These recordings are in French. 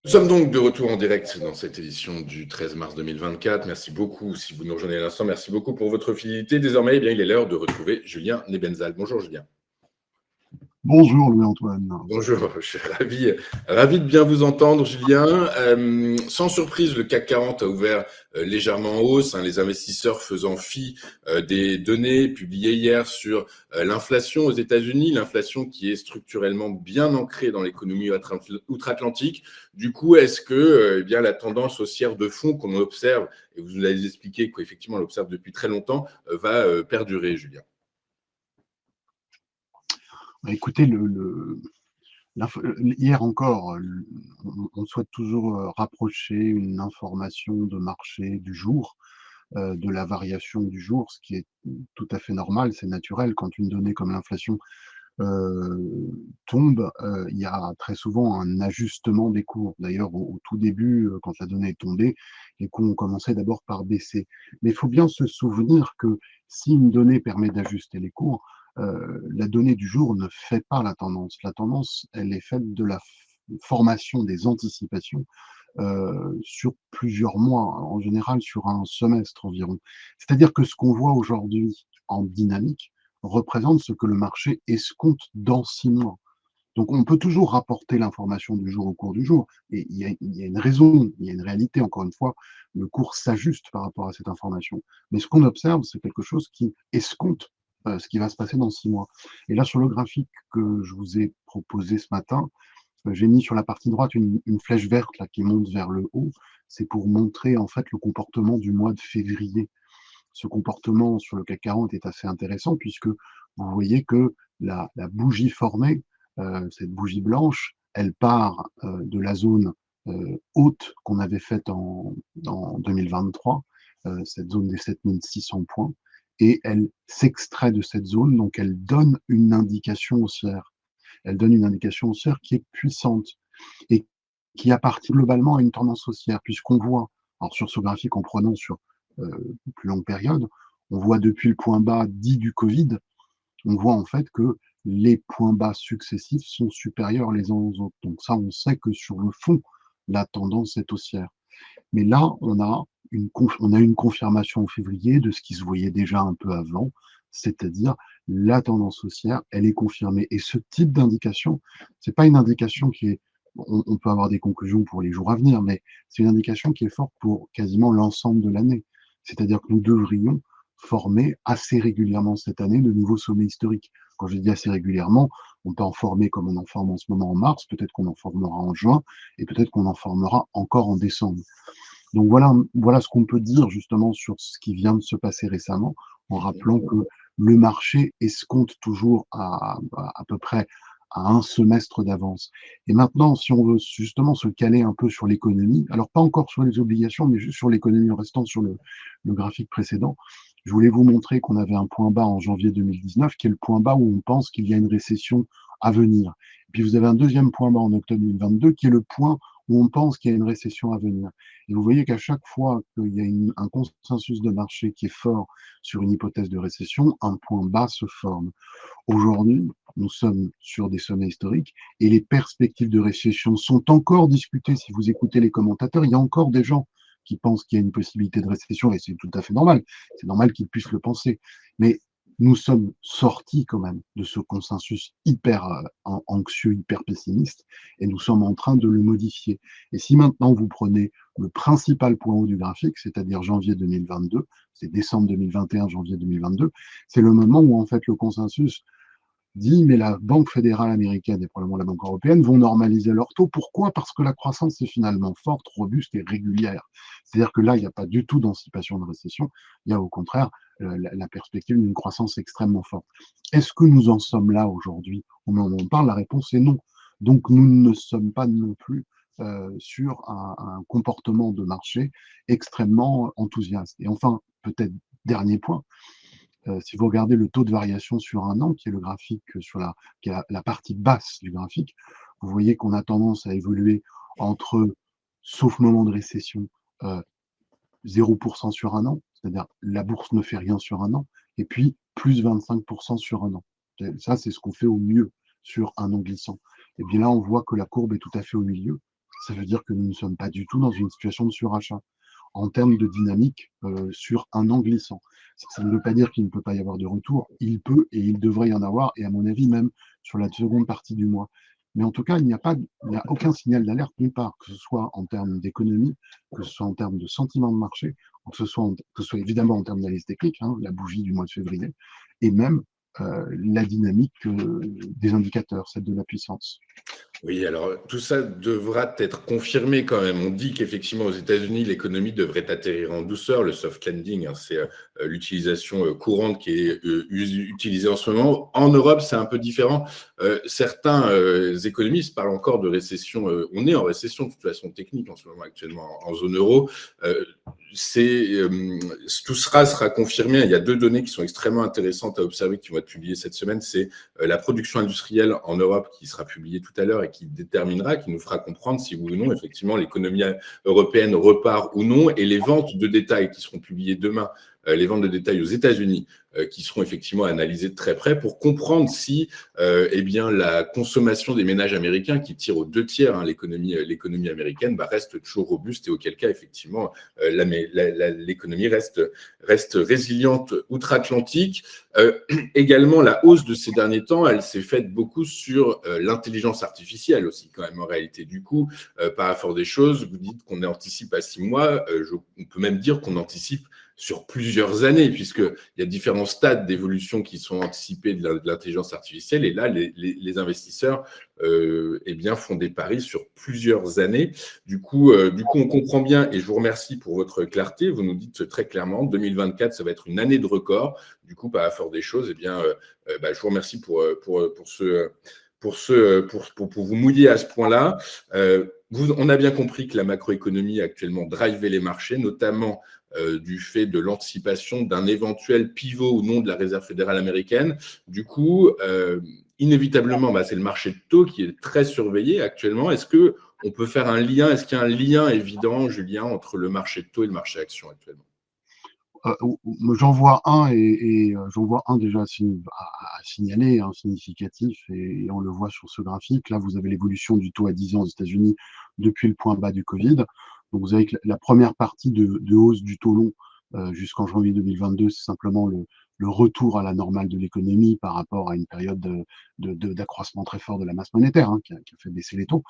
Nous sommes donc de retour en direct dans cette édition du 13 mars 2024. Merci beaucoup, si vous nous rejoignez à l'instant, merci beaucoup pour votre fidélité. Désormais, eh bien, il est l'heure de retrouver Julien Nebenzal. Bonjour Julien. Bonjour Louis-Antoine. Bonjour, je suis ravi de bien vous entendre, Julien. Sans surprise, le CAC 40 a ouvert légèrement en hausse, les investisseurs faisant fi des données publiées hier sur l'inflation aux États-Unis, l'inflation qui est structurellement bien ancrée dans l'économie outre-Atlantique. Du coup, est-ce que bien, la tendance haussière de fond qu'on observe, et vous nous l'avez expliqué qu'effectivement on l'observe depuis très longtemps, va perdurer, Julien? Écoutez, hier encore, on souhaite toujours rapprocher une information de marché du jour, de la variation du jour, ce qui est tout à fait normal, c'est naturel. Quand une donnée comme l'inflation tombe, il y a très souvent un ajustement des cours. D'ailleurs, au tout début, quand la donnée est tombée, les cours ont commencé d'abord par baisser. Mais il faut bien se souvenir que si une donnée permet d'ajuster les cours, la donnée du jour ne fait pas la tendance. La tendance, elle est faite de la formation des anticipations sur plusieurs mois, en général sur un semestre environ. C'est-à-dire que ce qu'on voit aujourd'hui en dynamique représente ce que le marché escompte dans 6 mois. Donc on peut toujours rapporter l'information du jour au cours du jour, et il y a une raison, il y a une réalité, encore une fois, le cours s'ajuste par rapport à cette information. Mais ce qu'on observe, c'est quelque chose qui escompte ce qui va se passer dans 6 mois. Et là, sur le graphique que je vous ai proposé ce matin, j'ai mis sur la partie droite une flèche verte là, qui monte vers le haut. C'est pour montrer en fait le comportement du mois de février. Ce comportement sur le CAC 40 est assez intéressant puisque vous voyez que la bougie formée, cette bougie blanche, elle part de la zone haute qu'on avait faite en 2023, cette zone des 7600 points, et elle s'extrait de cette zone, donc elle donne une indication haussière. Elle donne une indication haussière qui est puissante et qui appartient globalement à une tendance haussière, puisqu'on voit, alors sur ce graphique en prenant sur une plus longue période, on voit depuis le point bas dit du Covid, on voit en fait que les points bas successifs sont supérieurs les uns aux autres. Donc ça, on sait que sur le fond, la tendance est haussière. Mais là, on a une confirmation en février de ce qui se voyait déjà un peu avant, c'est-à-dire la tendance haussière, elle est confirmée. Et ce type d'indication, c'est pas une indication qui est, on peut avoir des conclusions pour les jours à venir, mais c'est une indication qui est forte pour quasiment l'ensemble de l'année. C'est-à-dire que nous devrions former assez régulièrement cette année de nouveaux sommets historiques. Quand je dis assez régulièrement, on peut en former comme on en forme en ce moment en mars, peut-être qu'on en formera en juin, et peut-être qu'on en formera encore en décembre. Donc voilà ce qu'on peut dire justement sur ce qui vient de se passer récemment, en rappelant que le marché escompte toujours à peu près à un semestre d'avance. Et maintenant, si on veut justement se caler un peu sur l'économie, alors pas encore sur les obligations, mais juste sur l'économie, en restant sur le graphique précédent, je voulais vous montrer qu'on avait un point bas en janvier 2019, qui est le point bas où on pense qu'il y a une récession à venir. Et puis vous avez un deuxième point bas en octobre 2022, qui est le point où on pense qu'il y a une récession à venir. Et vous voyez qu'à chaque fois qu'il y a un consensus de marché qui est fort sur une hypothèse de récession, un point bas se forme. Aujourd'hui, nous sommes sur des sommets historiques et les perspectives de récession sont encore discutées. Si vous écoutez les commentateurs, il y a encore des gens qui pensent qu'il y a une possibilité de récession, et c'est tout à fait normal. C'est normal qu'ils puissent le penser. Mais nous sommes sortis quand même de ce consensus hyper anxieux, hyper pessimiste, et nous sommes en train de le modifier. Et si maintenant vous prenez le principal point haut du graphique, c'est-à-dire janvier 2022, c'est décembre 2021, janvier 2022, c'est le moment où en fait le consensus dit mais la Banque fédérale américaine et probablement la Banque européenne vont normaliser leur taux. Pourquoi? Parce que la croissance est finalement forte, robuste et régulière. C'est-à-dire que là, il n'y a pas du tout d'anticipation de récession, il y a au contraire la perspective d'une croissance extrêmement forte. Est-ce que nous en sommes là aujourd'hui au moment où on parle? La réponse est non. Donc nous ne sommes pas non plus sur un comportement de marché extrêmement enthousiaste. Et enfin, peut-être dernier point, si vous regardez le taux de variation sur un an, qui est le graphique qui est la partie basse du graphique, vous voyez qu'on a tendance à évoluer entre, sauf moment de récession, 0% sur un an, c'est-à-dire la bourse ne fait rien sur un an, et puis plus 25% sur un an. Ça, c'est ce qu'on fait au mieux sur un an glissant. Et bien là, on voit que la courbe est tout à fait au milieu. Ça veut dire que nous ne sommes pas du tout dans une situation de surachat en termes de dynamique sur un an glissant. Ça ne veut pas dire qu'il ne peut pas y avoir de retour. Il peut et il devrait y en avoir, et à mon avis même sur la seconde partie du mois. Mais en tout cas, il n'y a aucun signal d'alerte nulle part, que ce soit en termes d'économie, que ce soit en termes de sentiment de marché, que ce soit évidemment en termes d'analyse technique, hein, la bougie du mois de février, et même la dynamique des indicateurs, celle de la puissance. Oui, alors tout ça devra être confirmé quand même. On dit qu'effectivement aux États-Unis, l'économie devrait atterrir en douceur. Le soft landing, hein, c'est l'utilisation courante qui est utilisée en ce moment. En Europe, c'est un peu différent. Certains économistes parlent encore de récession. On est en récession de toute façon technique en ce moment actuellement en zone euro. Tout sera confirmé. Il y a deux données qui sont extrêmement intéressantes à observer qui vont être publiées cette semaine. C'est la production industrielle en Europe qui sera publiée tout à l'heure et qui déterminera, qui nous fera comprendre si oui ou non, effectivement, l'économie européenne repart ou non, et les ventes de détail qui seront publiées demain, les ventes de détail aux États-Unis, qui seront effectivement analysées de très près pour comprendre si eh bien, la consommation des ménages américains, qui tire aux 2 tiers hein, l'économie américaine, reste toujours robuste, et auquel cas, effectivement, l'économie reste résiliente outre-Atlantique. Également, la hausse de ces derniers temps, elle s'est faite beaucoup sur l'intelligence artificielle aussi, quand même, en réalité. Du coup, par la force des choses, vous dites qu'on anticipe à 6 mois, on peut même dire qu'on anticipe sur plusieurs années, puisqu'il y a différents stades d'évolution qui sont anticipés de l'intelligence artificielle, et là, les investisseurs eh bien, font des paris sur plusieurs années. Du coup, on comprend bien, et je vous remercie pour votre clarté. Vous nous dites très clairement, 2024, ça va être une année de record. Du coup, par la force des choses, eh bien, je vous remercie pour vous mouiller à ce point-là. On a bien compris que la macroéconomie actuellement drivait les marchés, notamment du fait de l'anticipation d'un éventuel pivot ou non de la Réserve fédérale américaine. Du coup, inévitablement, c'est le marché de taux qui est très surveillé actuellement. Est-ce qu'on peut faire un lien, est-ce qu'il y a un lien évident, Julien, entre le marché de taux et le marché action actuellement? J'en vois un et j'en vois un déjà à signaler, hein, significatif, et on le voit sur ce graphique. Là, vous avez l'évolution du taux à 10 ans aux États-Unis depuis le point bas du Covid. Donc, vous avez que la première partie de hausse du taux long jusqu'en janvier 2022, c'est simplement le retour à la normale de l'économie par rapport à une période d'accroissement très fort de la masse monétaire, hein, qui a fait baisser les taux.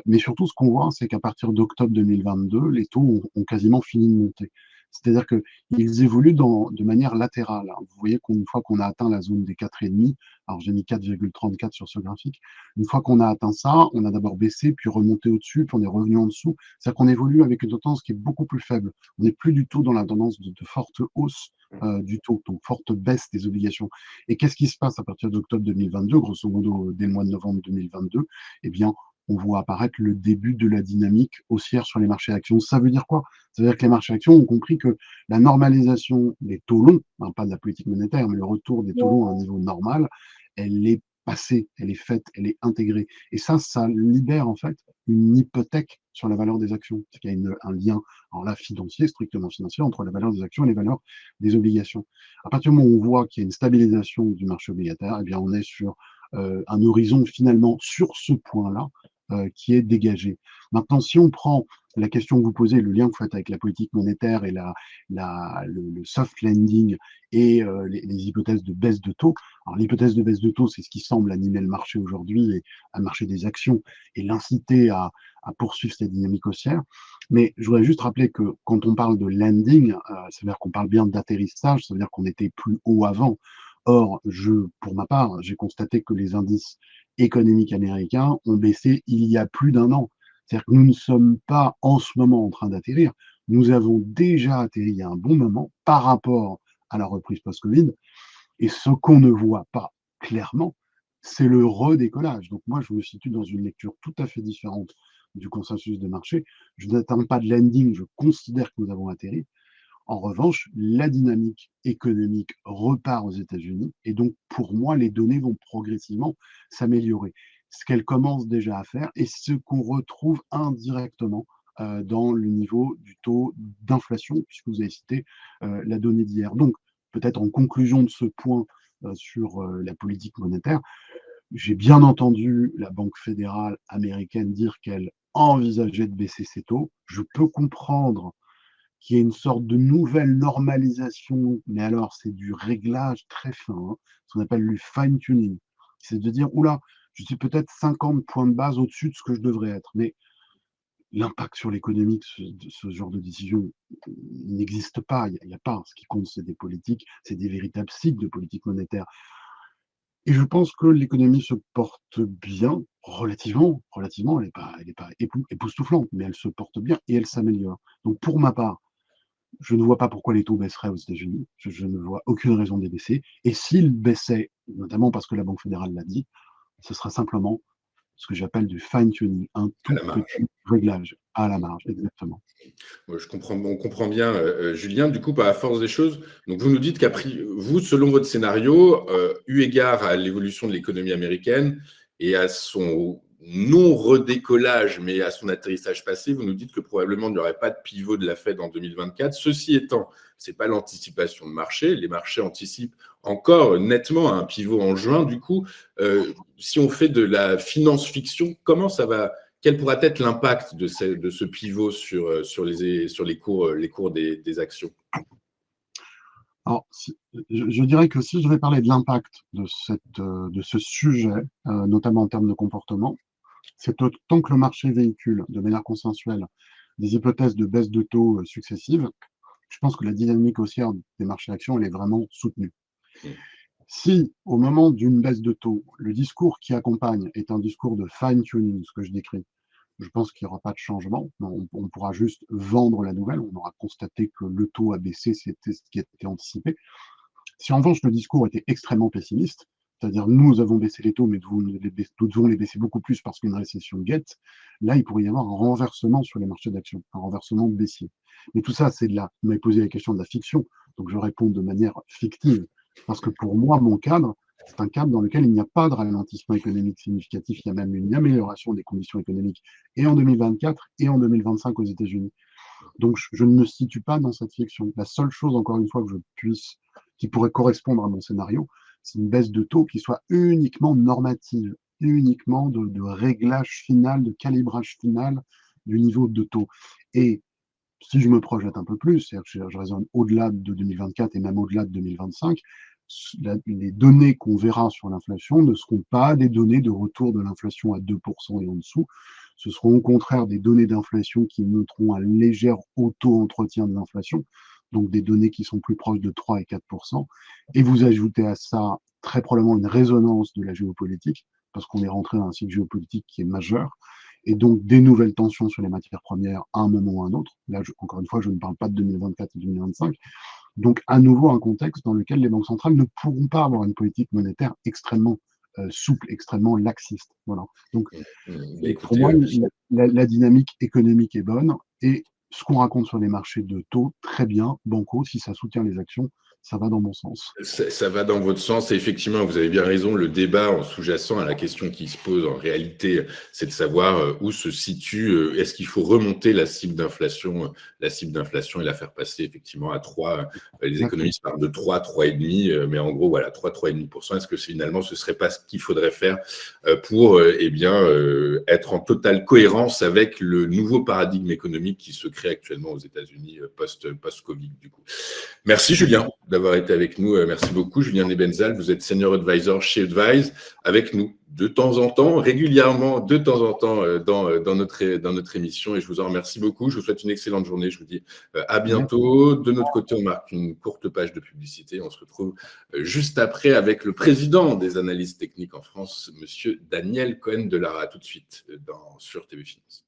Mais surtout, ce qu'on voit, c'est qu'à partir d'octobre 2022, les taux ont quasiment fini de monter. C'est-à-dire qu'ils évoluent de manière latérale. Vous voyez qu'une fois qu'on a atteint la zone des 4,5, alors j'ai mis 4,34 sur ce graphique, une fois qu'on a atteint ça, on a d'abord baissé, puis remonté au-dessus, puis on est revenu en dessous. C'est-à-dire qu'on évolue avec une tendance qui est beaucoup plus faible. On n'est plus du tout dans la tendance de forte hausse du taux, donc forte baisse des obligations. Et qu'est-ce qui se passe à partir d'octobre 2022, grosso modo dès le mois de novembre 2022? Eh bien, on voit apparaître le début de la dynamique haussière sur les marchés actions. Ça veut dire quoi? Ça veut dire que les marchés actions ont compris que la normalisation des taux longs, hein, pas de la politique monétaire, mais le retour des taux longs à un niveau normal, elle est passée, elle est faite, elle est intégrée. Et ça libère en fait une hypothèque sur la valeur des actions. C'est qu'il y a un lien, alors là, financier, strictement financier, entre la valeur des actions et les valeurs des obligations. À partir du moment où on voit qu'il y a une stabilisation du marché obligataire, eh bien, on est sur un horizon finalement sur ce point-là qui est dégagé. Maintenant, si on prend la question que vous posez, le lien que vous faites avec la politique monétaire et le soft landing et les hypothèses de baisse de taux. Alors, l'hypothèse de baisse de taux, c'est ce qui semble animer le marché aujourd'hui, et le marché des actions, et l'inciter à poursuivre cette dynamique haussière. Mais je voudrais juste rappeler que quand on parle de landing, ça veut dire qu'on parle bien d'atterrissage, ça veut dire qu'on était plus haut avant. Or, pour ma part, j'ai constaté que les indices économiques américains ont baissé il y a plus d'un an. C'est-à-dire que nous ne sommes pas en ce moment en train d'atterrir. Nous avons déjà atterri il y a un bon moment par rapport à la reprise post-Covid. Et ce qu'on ne voit pas clairement, c'est le redécollage. Donc moi, je me situe dans une lecture tout à fait différente du consensus de marché. Je n'attends pas de landing, je considère que nous avons atterri. En revanche, la dynamique économique repart aux États-Unis, et donc pour moi, les données vont progressivement s'améliorer. Ce qu'elles commencent déjà à faire et ce qu'on retrouve indirectement dans le niveau du taux d'inflation, puisque vous avez cité la donnée d'hier. Donc, peut-être en conclusion de ce point sur la politique monétaire, j'ai bien entendu la Banque fédérale américaine dire qu'elle envisager de baisser ces taux. Je peux comprendre qu'il y ait une sorte de nouvelle normalisation, mais alors c'est du réglage très fin, hein, ce qu'on appelle du fine tuning. C'est de dire: «Ouh là, je suis peut-être 50 points de base au-dessus de ce que je devrais être», mais l'impact sur l'économie de ce genre de décision, il n'existe pas, il y a pas. Ce qui compte, c'est des politiques, c'est des véritables cycles de politique monétaire. Et je pense que l'économie se porte bien, relativement, elle est pas époustouflante, mais elle se porte bien et elle s'améliore. Donc pour ma part, je ne vois pas pourquoi les taux baisseraient aux États-Unis. Je ne vois aucune raison de les baisser. Et s'ils baissaient, notamment parce que la Banque fédérale l'a dit, ce sera simplement ce que j'appelle du fine tuning, un à tout la marge. petit réglage à la marge, exactement. Ouais, on comprend bien, Julien. Du coup, par la force des choses, donc vous nous dites vous, selon votre scénario, eu égard à l'évolution de l'économie américaine et à son non-redécollage, mais à son atterrissage passé, vous nous dites que probablement il n'y aurait pas de pivot de la Fed en 2024. Ceci étant, ce n'est pas l'anticipation de marché. Les marchés anticipent encore nettement un pivot en juin. Du coup, si on fait de la finance-fiction, quel pourrait être l'impact de ce pivot sur les cours des actions? Alors, je dirais que si je vais parler de l'impact de ce sujet, notamment en termes de comportement, c'est autant que le marché véhicule de manière consensuelle des hypothèses de baisse de taux successives, je pense que la dynamique haussière des marchés actions, elle est vraiment soutenue. Si, au moment d'une baisse de taux, le discours qui accompagne est un discours de fine-tuning, ce que je décris, je pense qu'il n'y aura pas de changement. On pourra juste vendre la nouvelle. On aura constaté que le taux a baissé, c'était ce qui était anticipé. Si en revanche le discours était extrêmement pessimiste, c'est-à-dire nous avons baissé les taux, mais nous devons les baisser beaucoup plus parce qu'une récession guette, là il pourrait y avoir un renversement sur les marchés d'actions, un renversement baissier. Mais tout ça, c'est de la. Vous m'avez posé la question de la fiction, donc je réponds de manière fictive. Parce que pour moi, mon cadre, c'est un cadre dans lequel il n'y a pas de ralentissement économique significatif, il y a même une amélioration des conditions économiques, et en 2024 et en 2025 aux États-Unis. Donc je ne me situe pas dans cette fiction. La seule chose, encore une fois, qui pourrait correspondre à mon scénario, c'est une baisse de taux qui soit uniquement normative, uniquement de réglage final, de calibrage final du niveau de taux. Et si je me projette un peu plus, c'est-à-dire que je raisonne au-delà de 2024 et même au-delà de 2025, les données qu'on verra sur l'inflation ne seront pas des données de retour de l'inflation à 2% et en dessous. Ce seront au contraire des données d'inflation qui montreront un léger auto-entretien de l'inflation, donc des données qui sont plus proches de 3 et 4%. Et vous ajoutez à ça très probablement une résonance de la géopolitique, parce qu'on est rentré dans un cycle géopolitique qui est majeur, et donc des nouvelles tensions sur les matières premières à un moment ou à un autre. Là, encore une fois, je ne parle pas de 2024 et 2025. Donc, à nouveau, un contexte dans lequel les banques centrales ne pourront pas avoir une politique monétaire extrêmement souple, extrêmement laxiste. Voilà. Donc, pour Écoutez, moi, la dynamique économique est bonne et ce qu'on raconte sur les marchés de taux, très bien, banco, si ça soutient les actions, ça va dans mon sens. ça va dans votre sens et effectivement, vous avez bien raison. Le débat en sous-jacent à la question qui se pose en réalité, c'est de savoir où se situe, est-ce qu'il faut remonter la cible d'inflation et la faire passer effectivement à 3. Les Exactement. économistes parlent de 3, 3,5, mais en gros, voilà, 3, 3,5%. Est-ce que finalement, ce ne serait pas ce qu'il faudrait faire pour être en totale cohérence avec le nouveau paradigme économique qui se crée actuellement aux États-Unis post-Covid du coup. Merci Julien d'avoir été avec nous. Merci beaucoup. Julien Nebenzal, vous êtes senior advisor chez Advise, avec nous de temps en temps, régulièrement, de temps en temps dans notre émission. Et je vous en remercie beaucoup. Je vous souhaite une excellente journée. Je vous dis à bientôt. De notre côté, on marque une courte page de publicité. On se retrouve juste après avec le président des analystes techniques en France, monsieur Daniel Cohen-Delara. Tout de suite sur TV Finance.